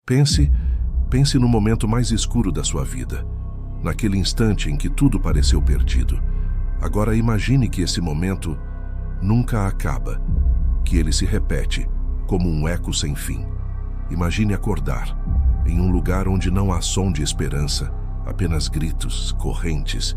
Pense no momento mais escuro da sua vida, naquele instante em que tudo pareceu perdido. Agora imagine que esse momento nunca acaba, que ele se repete como um eco sem fim. Imagine acordar em um lugar onde não há som de esperança, apenas gritos, correntes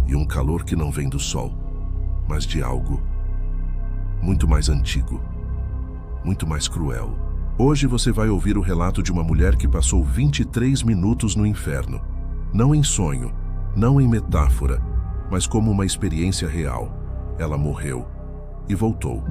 e um calor que não vem do sol, mas de algo muito mais antigo, muito mais cruel. Hoje você vai ouvir o relato de uma mulher que passou 23 minutos no inferno, não em sonho, não em metáfora, mas como uma experiência real. Ela morreu e voltou.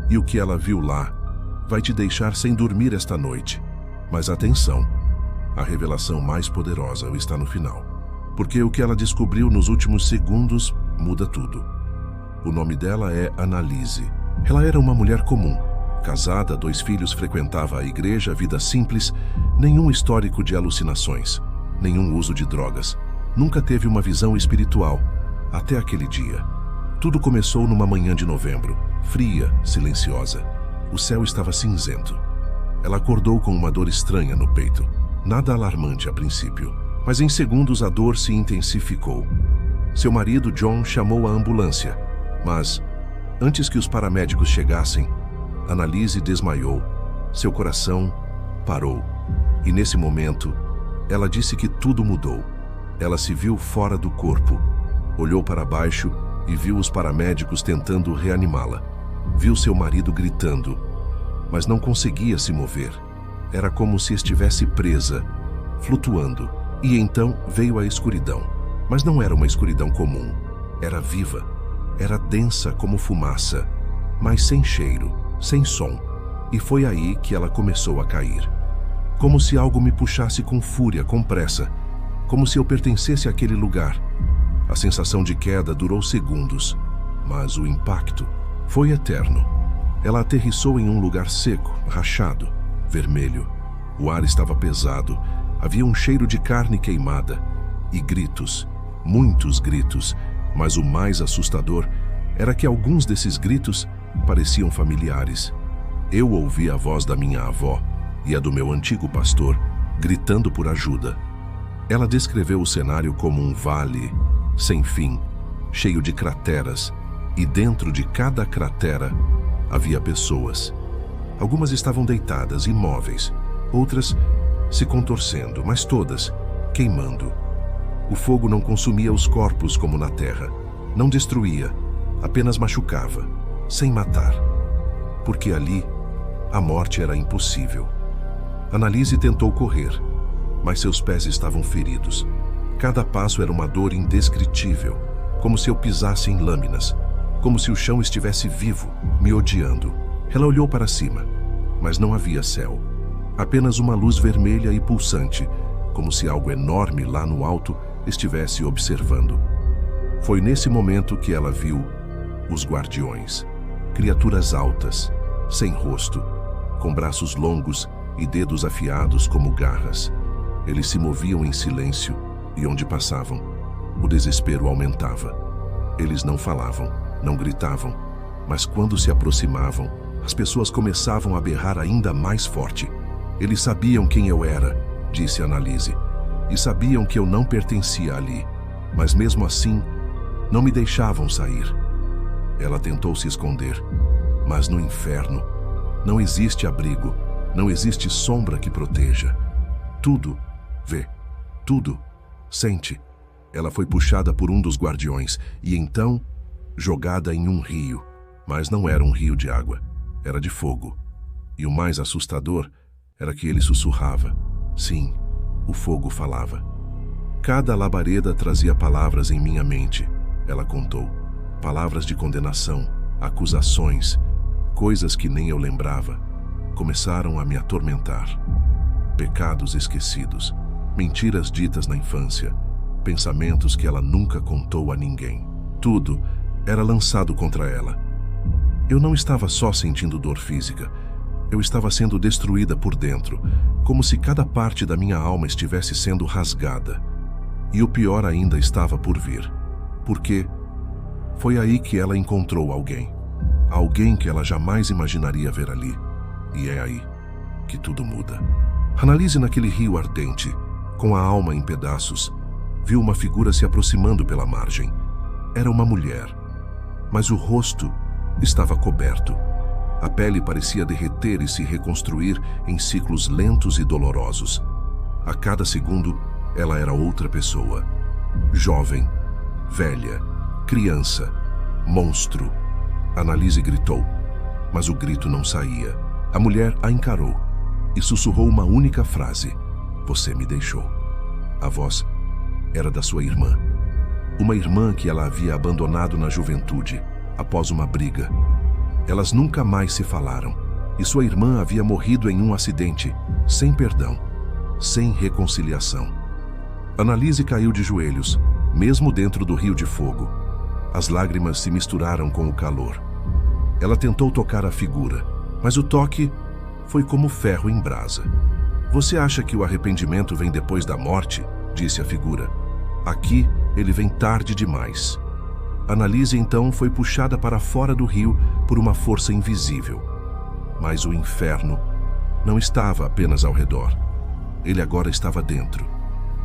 E o que ela viu lá vai te deixar sem dormir esta noite. Mas atenção, a revelação mais poderosa está no final. Porque o que ela descobriu nos últimos segundos muda tudo. O nome dela é Annalise. Ela era uma mulher comum. Casada, 2 filhos, frequentava a igreja, vida simples, nenhum histórico de alucinações, nenhum uso de drogas. Nunca teve uma visão espiritual, até aquele dia. Tudo começou numa manhã de novembro, fria, silenciosa. O céu estava cinzento. Ela acordou com uma dor estranha no peito. Nada alarmante a princípio, mas em segundos a dor se intensificou. Seu marido, John, chamou a ambulância, mas, antes que os paramédicos chegassem, Annalise desmaiou. Seu coração parou. E nesse momento, ela disse que tudo mudou. Ela se viu fora do corpo. Olhou para baixo e viu os paramédicos tentando reanimá-la. Viu seu marido gritando, mas não conseguia se mover. Era como se estivesse presa, flutuando. E então veio a escuridão. Mas não era uma escuridão comum. Era viva. Era densa como fumaça, mas sem cheiro, sem som. E foi aí que ela começou a cair. Como se algo me puxasse com fúria, com pressa. Como se eu pertencesse àquele lugar. A sensação de queda durou segundos, mas o impacto foi eterno. Ela aterrissou em um lugar seco, rachado, vermelho. O ar estava pesado, havia um cheiro de carne queimada e gritos, muitos gritos, mas o mais assustador era que alguns desses gritos pareciam familiares. Eu ouvi a voz da minha avó e a do meu antigo pastor gritando por ajuda. Ela descreveu o cenário como um vale sem fim, cheio de crateras, e dentro de cada cratera havia pessoas. Algumas estavam deitadas, imóveis, outras se contorcendo, mas todas queimando. O fogo não consumia os corpos como na terra, não destruía, apenas machucava, sem matar. Porque ali, a morte era impossível. Annalise tentou correr, mas seus pés estavam feridos. Cada passo era uma dor indescritível, como se eu pisasse em lâminas, como se o chão estivesse vivo, me odiando. Ela olhou para cima, mas não havia céu. Apenas uma luz vermelha e pulsante, como se algo enorme lá no alto estivesse observando. Foi nesse momento que ela viu os guardiões, criaturas altas, sem rosto, com braços longos e dedos afiados como garras. Eles se moviam em silêncio e onde passavam, o desespero aumentava. Eles não falavam, não gritavam, mas quando se aproximavam, as pessoas começavam a berrar ainda mais forte. Eles sabiam quem eu era, disse Annalise, e sabiam que eu não pertencia ali, mas mesmo assim, não me deixavam sair. Ela tentou se esconder, mas no inferno não existe abrigo, não existe sombra que proteja. Tudo vê, tudo sente. Ela foi puxada por um dos guardiões e então jogada em um rio, mas não era um rio de água, era de fogo. E o mais assustador era que ele sussurrava. Sim, o fogo falava. Cada labareda trazia palavras em minha mente, ela contou. Palavras de condenação, acusações, coisas que nem eu lembrava, começaram a me atormentar. Pecados esquecidos, mentiras ditas na infância, pensamentos que ela nunca contou a ninguém. Tudo era lançado contra ela. Eu não estava só sentindo dor física, eu estava sendo destruída por dentro, como se cada parte da minha alma estivesse sendo rasgada. E o pior ainda estava por vir, porque foi aí que ela encontrou alguém. Alguém que ela jamais imaginaria ver ali. E é aí que tudo muda. Annalise, naquele rio ardente, com a alma em pedaços, viu uma figura se aproximando pela margem. Era uma mulher, mas o rosto estava coberto. A pele parecia derreter e se reconstruir em ciclos lentos e dolorosos. A cada segundo, ela era outra pessoa. Jovem, velha, criança, monstro. Annalise gritou, mas o grito não saía. A mulher a encarou e sussurrou uma única frase: "Você me deixou." A voz era da sua irmã. Uma irmã que ela havia abandonado na juventude, após uma briga. Elas nunca mais se falaram, e sua irmã havia morrido em um acidente, sem perdão, sem reconciliação. Annalise caiu de joelhos, mesmo dentro do rio de fogo. As lágrimas se misturaram com o calor. Ela tentou tocar a figura, mas o toque foi como ferro em brasa. "Você acha que o arrependimento vem depois da morte?", disse a figura. "Aqui, ele vem tarde demais." Annalise então foi puxada para fora do rio por uma força invisível. Mas o inferno não estava apenas ao redor. Ele agora estava dentro.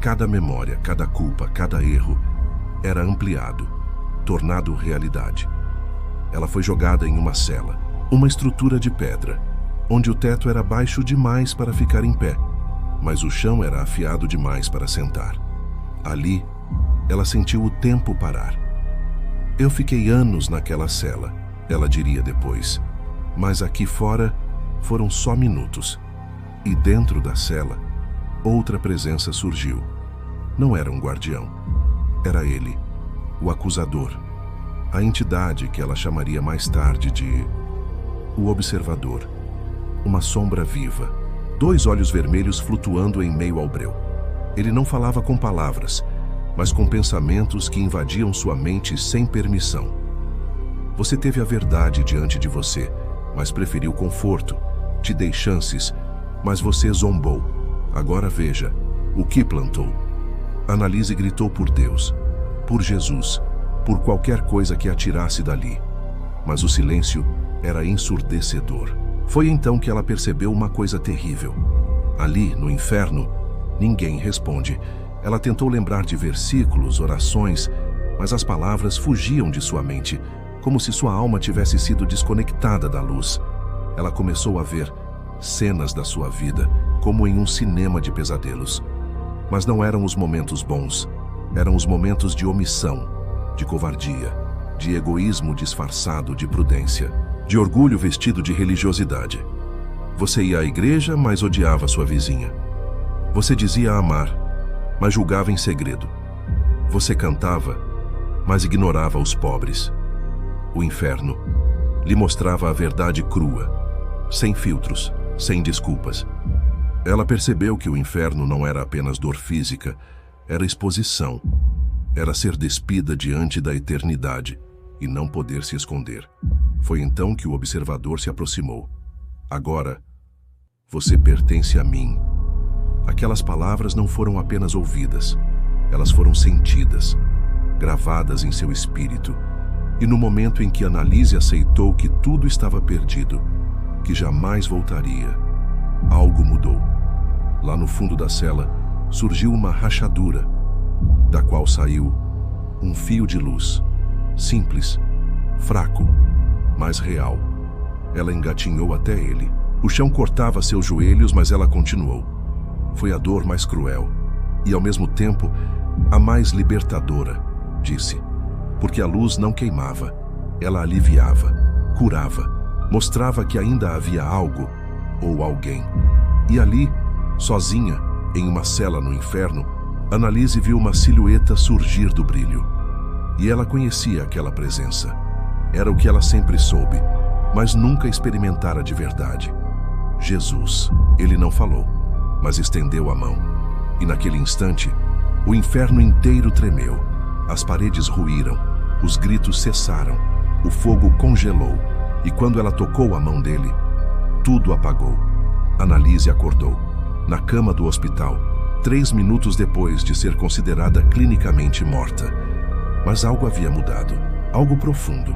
Cada memória, cada culpa, cada erro era ampliado, tornado realidade. Ela foi jogada em uma cela, uma estrutura de pedra, onde o teto era baixo demais para ficar em pé, mas o chão era afiado demais para sentar. Ali, ela sentiu o tempo parar. "Eu fiquei anos naquela cela", ela diria depois, "mas aqui fora foram só minutos." E dentro da cela, outra presença surgiu. Não era um guardião. Era ele, o acusador, a entidade que ela chamaria mais tarde de o observador. Uma sombra viva, 2 olhos vermelhos flutuando em meio ao breu. Ele não falava com palavras, mas com pensamentos que invadiam sua mente sem permissão. "Você teve a verdade diante de você, mas preferiu conforto. Te dei chances, mas você zombou. Agora veja o que plantou." Annalise gritou por Deus, por Jesus, por qualquer coisa que a tirasse dali. Mas o silêncio era ensurdecedor. Foi então que ela percebeu uma coisa terrível. Ali, no inferno, ninguém responde. Ela tentou lembrar de versículos, orações, mas as palavras fugiam de sua mente, como se sua alma tivesse sido desconectada da luz. Ela começou a ver cenas da sua vida, como em um cinema de pesadelos. Mas não eram os momentos bons, eram os momentos de omissão, de covardia, de egoísmo disfarçado de prudência, de orgulho vestido de religiosidade. Você ia à igreja, mas odiava sua vizinha. Você dizia amar, mas julgava em segredo. Você cantava, mas ignorava os pobres. O inferno lhe mostrava a verdade crua, sem filtros, sem desculpas. Ela percebeu que o inferno não era apenas dor física, era exposição. Era ser despida diante da eternidade e não poder se esconder. Foi então que o observador se aproximou. "Agora, você pertence a mim." Aquelas palavras não foram apenas ouvidas, elas foram sentidas, gravadas em seu espírito. E no momento em que Annalise aceitou que tudo estava perdido, que jamais voltaria, algo mudou. Lá no fundo da cela, surgiu uma rachadura, da qual saiu um fio de luz, simples, fraco, mas real. Ela engatinhou até ele. O chão cortava seus joelhos, mas ela continuou. Foi a dor mais cruel e, ao mesmo tempo, a mais libertadora, disse. Porque a luz não queimava, ela aliviava, curava, mostrava que ainda havia algo ou alguém. E ali, sozinha, em uma cela no inferno, Annalise viu uma silhueta surgir do brilho. E ela conhecia aquela presença. Era o que ela sempre soube, mas nunca experimentara de verdade. Jesus. Ele não falou, mas estendeu a mão. E naquele instante, o inferno inteiro tremeu. As paredes ruíram, os gritos cessaram, o fogo congelou. E quando ela tocou a mão dele, tudo apagou. Annalise acordou, na cama do hospital, 3 minutos depois de ser considerada clinicamente morta. Mas algo havia mudado, algo profundo.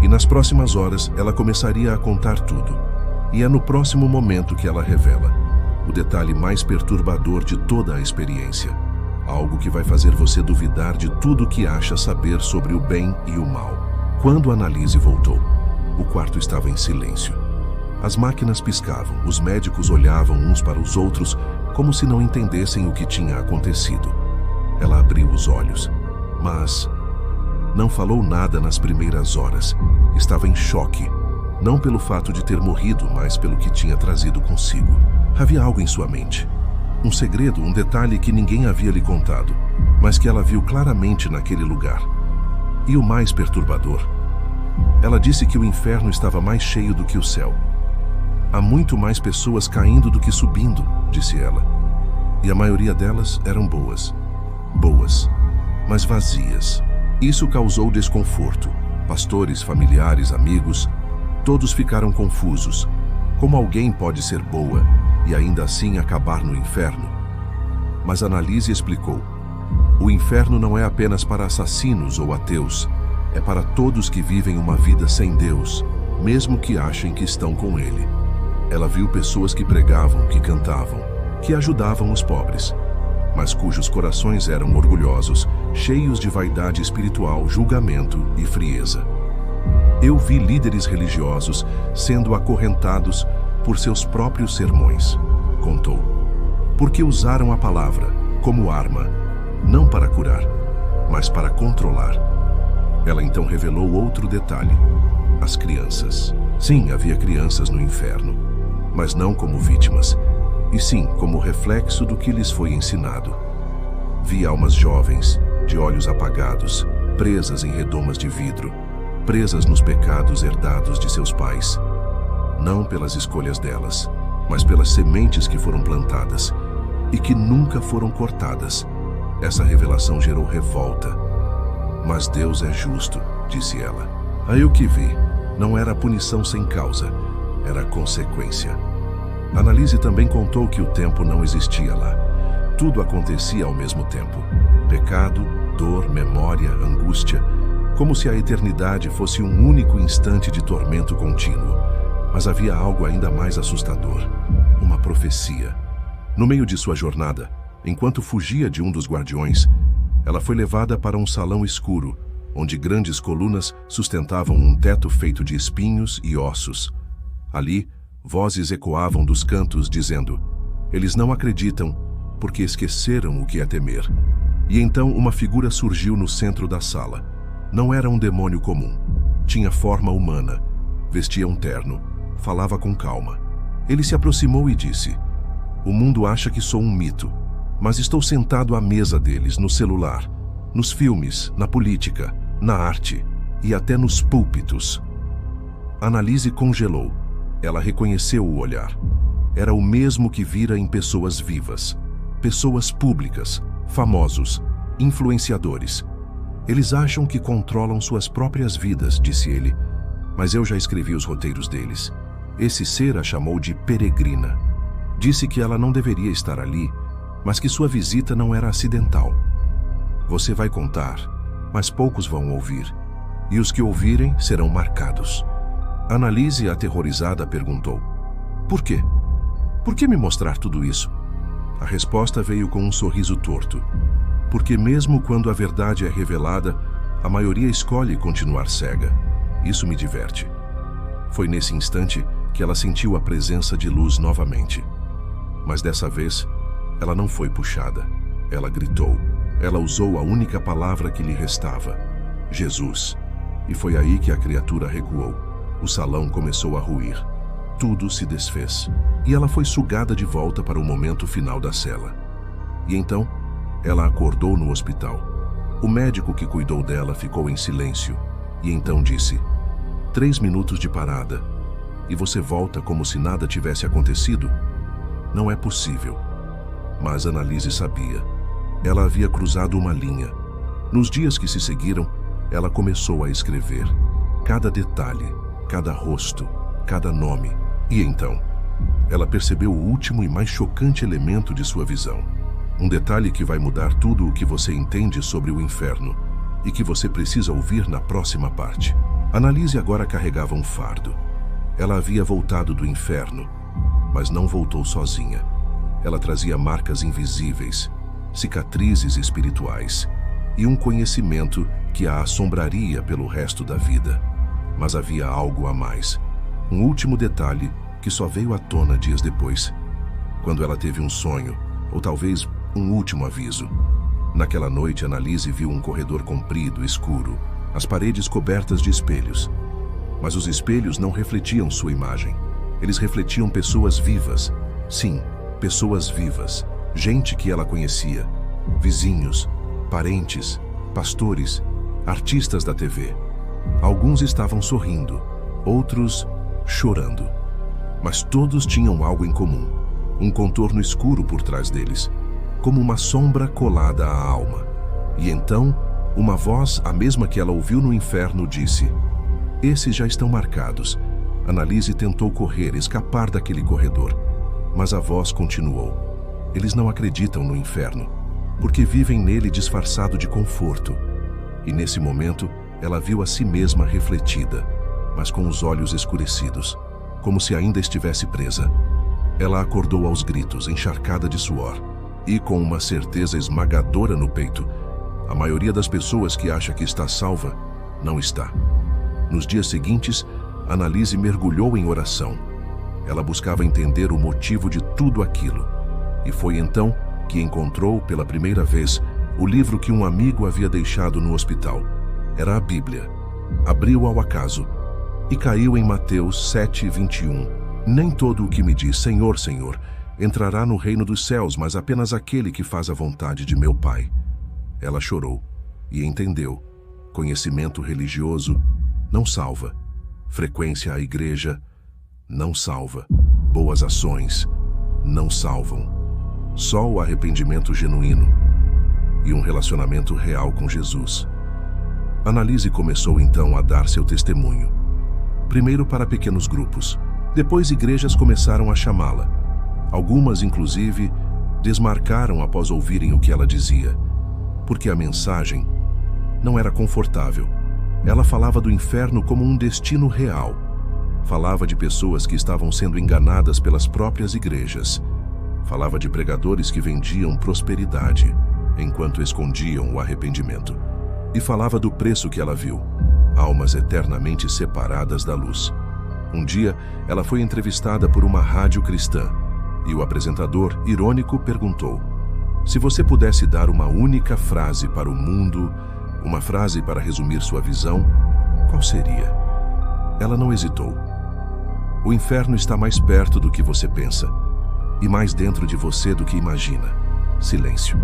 E nas próximas horas ela começaria a contar tudo. E é no próximo momento que ela revela. o detalhe mais perturbador de toda a experiência. Algo que vai fazer você duvidar de tudo o que acha saber sobre o bem e o mal. Quando Annalise voltou, o quarto estava em silêncio. As máquinas piscavam, os médicos olhavam uns para os outros como se não entendessem o que tinha acontecido. Ela abriu os olhos, mas não falou nada nas primeiras horas. Estava em choque, não pelo fato de ter morrido, mas pelo que tinha trazido consigo. Havia algo em sua mente. Um segredo, um detalhe que ninguém havia lhe contado, mas que ela viu claramente naquele lugar. E o mais perturbador, ela disse que o inferno estava mais cheio do que o céu. Há muito mais pessoas caindo do que subindo, disse ela. E a maioria delas eram boas. Boas, mas vazias. Isso causou desconforto. Pastores, familiares, amigos, todos ficaram confusos. Como alguém pode ser boa e ainda assim acabar no inferno? Mas Annalise explicou. O inferno não é apenas para assassinos ou ateus. É para todos que vivem uma vida sem Deus, mesmo que achem que estão com Ele. Ela viu pessoas que pregavam, que cantavam, que ajudavam os pobres, mas cujos corações eram orgulhosos, cheios de vaidade espiritual, julgamento e frieza. Eu vi líderes religiosos sendo acorrentados por seus próprios sermões, contou, porque usaram a palavra como arma, não para curar, mas para controlar. Ela então revelou outro detalhe: as crianças. Sim, havia crianças no inferno, mas não como vítimas, e sim como reflexo do que lhes foi ensinado. Vi almas jovens, de olhos apagados, presas em redomas de vidro, presas nos pecados herdados de seus pais, não pelas escolhas delas, mas pelas sementes que foram plantadas e que nunca foram cortadas. Essa revelação gerou revolta. Mas Deus é justo, disse ela. Aí o que vi não era punição sem causa, era consequência. Annalise também contou que o tempo não existia lá. Tudo acontecia ao mesmo tempo. Pecado, dor, memória, angústia, como se a eternidade fosse um único instante de tormento contínuo. Mas havia algo ainda mais assustador, uma profecia. No meio de sua jornada, enquanto fugia de um dos guardiões, ela foi levada para um salão escuro, onde grandes colunas sustentavam um teto feito de espinhos e ossos. Ali, vozes ecoavam dos cantos dizendo: eles não acreditam porque esqueceram o que é temer. E então uma figura surgiu no centro da sala. Não era um demônio comum. Tinha forma humana, vestia um terno, falava com calma. Ele se aproximou e disse: o mundo acha que sou um mito, mas estou sentado à mesa deles, no celular, nos filmes, na política, na arte e até nos púlpitos. Annalise congelou. Ela reconheceu o olhar. Era o mesmo que vira em pessoas vivas, pessoas públicas, famosos, influenciadores. Eles acham que controlam suas próprias vidas, disse ele, mas eu já escrevi os roteiros deles. Esse ser a chamou de peregrina. Disse que ela não deveria estar ali, mas que sua visita não era acidental. Você vai contar, mas poucos vão ouvir, e os que ouvirem serão marcados. Annalise, aterrorizada, perguntou: por quê? Por que me mostrar tudo isso? A resposta veio com um sorriso torto. Porque mesmo quando a verdade é revelada, a maioria escolhe continuar cega. Isso me diverte. Foi nesse instante que ela sentiu a presença de luz novamente. Mas dessa vez, ela não foi puxada. Ela gritou. Ela usou a única palavra que lhe restava: Jesus. E foi aí que a criatura recuou. O salão começou a ruir. Tudo se desfez. E ela foi sugada de volta para o momento final da cela. E então, ela acordou no hospital. O médico que cuidou dela ficou em silêncio. E então disse: 3 minutos de parada. E você volta como se nada tivesse acontecido? Não é possível. Mas Annalise sabia. Ela havia cruzado uma linha. Nos dias que se seguiram, ela começou a escrever. Cada detalhe, cada rosto, cada nome. E então, ela percebeu o último e mais chocante elemento de sua visão. Um detalhe que vai mudar tudo o que você entende sobre o inferno e que você precisa ouvir na próxima parte. Annalise agora carregava um fardo. Ela havia voltado do inferno, mas não voltou sozinha. Ela trazia marcas invisíveis, cicatrizes espirituais e um conhecimento que a assombraria pelo resto da vida. Mas havia algo a mais. Um último detalhe que só veio à tona dias depois, quando ela teve um sonho, ou talvez um último aviso. Naquela noite, Annalise viu um corredor comprido, escuro, as paredes cobertas de espelhos. Mas os espelhos não refletiam sua imagem. Eles refletiam pessoas vivas. Sim, pessoas vivas. Gente que ela conhecia. Vizinhos, parentes, pastores, artistas da TV. Alguns estavam sorrindo, outros chorando. Mas todos tinham algo em comum. Um contorno escuro por trás deles, como uma sombra colada à alma. E então, uma voz, a mesma que ela ouviu no inferno, disse: "Esses já estão marcados." Annalise tentou correr, escapar daquele corredor. Mas a voz continuou: "Eles não acreditam no inferno, porque vivem nele disfarçado de conforto." E nesse momento, ela viu a si mesma refletida, mas com os olhos escurecidos, como se ainda estivesse presa. Ela acordou aos gritos, encharcada de suor, e com uma certeza esmagadora no peito. A maioria das pessoas que acha que está salva, não está. Nos dias seguintes, Annalise mergulhou em oração. Ela buscava entender o motivo de tudo aquilo. E foi então que encontrou, pela primeira vez, o livro que um amigo havia deixado no hospital. Era a Bíblia. Abriu ao acaso e caiu em Mateus 7:21. "Nem todo o que me diz, Senhor, Senhor, entrará no reino dos céus, mas apenas aquele que faz a vontade de meu Pai." Ela chorou e entendeu. Conhecimento religioso não salva. Frequência à igreja não salva. Boas ações não salvam. Só o arrependimento genuíno e um relacionamento real com Jesus. Annalise começou então a dar seu testemunho. Primeiro para pequenos grupos. Depois igrejas começaram a chamá-la. Algumas, inclusive, desmarcaram após ouvirem o que ela dizia, porque a mensagem não era confortável. Ela falava do inferno como um destino real. Falava de pessoas que estavam sendo enganadas pelas próprias igrejas. Falava de pregadores que vendiam prosperidade, enquanto escondiam o arrependimento. E falava do preço que ela viu: almas eternamente separadas da luz. Um dia, ela foi entrevistada por uma rádio cristã, e o apresentador, irônico, perguntou: "Se você pudesse dar uma única frase para o mundo, uma frase para resumir sua visão, qual seria?" Ela não hesitou. "O inferno está mais perto do que você pensa, e mais dentro de você do que imagina." Silêncio.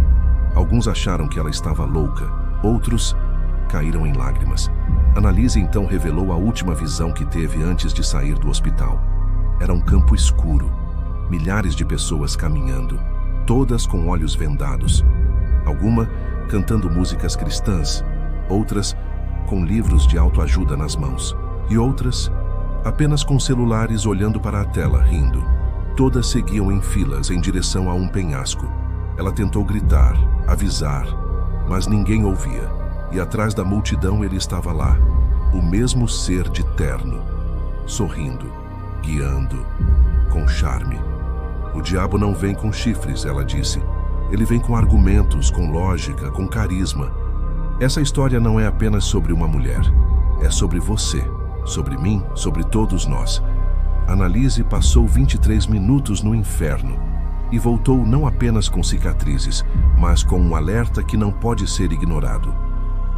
Alguns acharam que ela estava louca, outros caíram em lágrimas. Annalise então revelou a última visão que teve antes de sair do hospital. Era um campo escuro, milhares de pessoas caminhando, todas com olhos vendados. Alguma cantando músicas cristãs, outras com livros de autoajuda nas mãos, e outras apenas com celulares olhando para a tela, rindo. Todas seguiam em filas em direção a um penhasco. Ela tentou gritar, avisar, mas ninguém ouvia. E atrás da multidão ele estava lá, o mesmo ser de terno, sorrindo, guiando, com charme. "O diabo não vem com chifres," ela disse. "Ele vem com argumentos, com lógica, com carisma." Essa história não é apenas sobre uma mulher. É sobre você, sobre mim, sobre todos nós. Annalise passou 23 minutos no inferno e voltou não apenas com cicatrizes, mas com um alerta que não pode ser ignorado.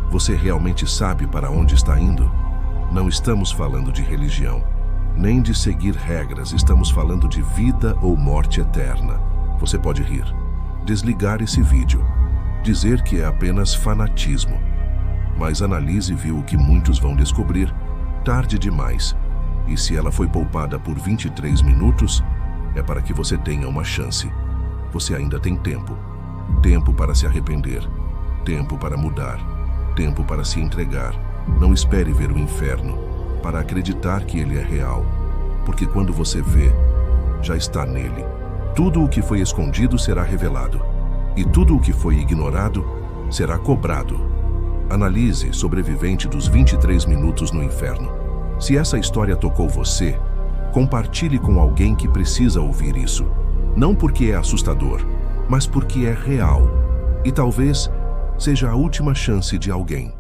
Você realmente sabe para onde está indo? Não estamos falando de religião, nem de seguir regras, estamos falando de vida ou morte eterna. Você pode rir, desligar esse vídeo, dizer que é apenas fanatismo. Mas Annalise viu o que muitos vão descobrir tarde demais. E se ela foi poupada por 23 minutos, é para que você tenha uma chance. Você ainda tem tempo. Tempo para se arrepender. Tempo para mudar. Tempo para se entregar. Não espere ver o inferno para acreditar que ele é real. Porque quando você vê, já está nele. Tudo o que foi escondido será revelado. E tudo o que foi ignorado será cobrado. Annalise, sobrevivente dos 23 minutos no inferno. Se essa história tocou você, compartilhe com alguém que precisa ouvir isso. Não porque é assustador, mas porque é real. E talvez seja a última chance de alguém.